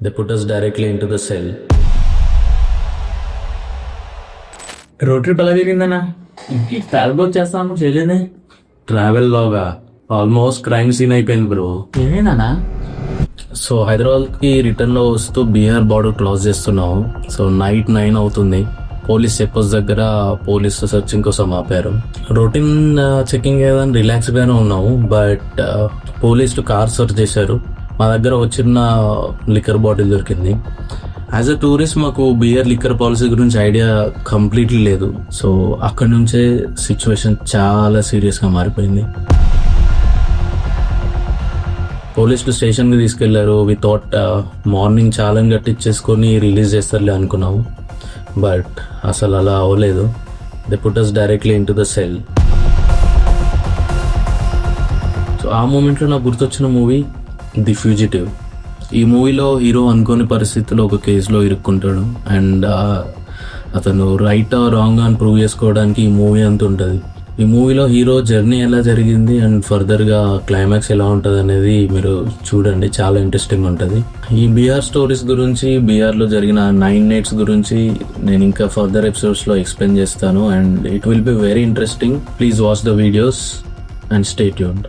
They put us directly into the cell. Road trip ఎలా జరిగిందన్నా? ఇంటికి travel work చేస్తాను చేయలేదే. ట్రావెల్ లాగా ఆల్మోస్ట్ క్రైమ్ సీన్ అయిపోయింది బ్రో. ఏమేనా? సో హైదరాబాద్కి రిటర్న్లో వస్తూ బీహార్ బార్డర్ క్రాస్ చేస్తున్నాం. సో నైట్ 9 అవుతుంది. పోలీస్ చెక్ పోస్ట్ దగ్గర పోలీస్ సర్చింగ్ కోసం ఆపారు. రొటీన్ చెకింగ్ ఏదని రిలాక్స్గానే ఉన్నాము. బట్ పోలీసులు కార్ సర్చ్ చేశారు. మా దగ్గర వచ్చిన లిక్కర్ బాటిల్ దొరికింది. యాజ్ అ టూరిస్ట్ మాకు బియర్ లిక్కర్ పాలసీ గురించి ఐడియా కంప్లీట్లీ లేదు. సో అక్కడి నుంచే సిచ్యువేషన్ చాలా సీరియస్గా మారిపోయింది. పోలీసులు స్టేషన్కి తీసుకెళ్లారు. వి థాట్ మార్నింగ్ చాలా గట్టిచ్చేసుకొని రిలీజ్ చేస్తారులే అనుకున్నాము. బట్ అసలు అలా అవ్వలేదు. They put us directly in to the cell. So ఆ మూమెంట్లో నాకు గుర్తొచ్చిన మూవీ ది ఫ్యూజిటివ్. ఈ మూవీలో హీరో అనుకోని పరిస్థితిలో ఒక కేసులో ఇరుక్కుంటాడు. అండ్ అతను రైట్ రాంగ్ అని ప్రూవ్ చేసుకోవడానికి ఈ మూవీ అంత ఉంటుంది. ఈ మూవీలో హీరో జర్నీ ఎలా జరిగింది అండ్ ఫర్దర్గా క్లైమాక్స్ ఎలా ఉంటుంది అనేది మీరు చూడండి. చాలా ఇంట్రెస్టింగ్ ఉంటుంది. ఈ బీహార్ స్టోరీస్ గురించి, బీహార్లో జరిగిన 9 nights గురించి నేను ఇంకా ఫర్దర్ ఎపిసోడ్స్లో ఎక్స్ప్లెయిన్ చేస్తాను. And it will be very interesting. Please watch the videos and stay tuned.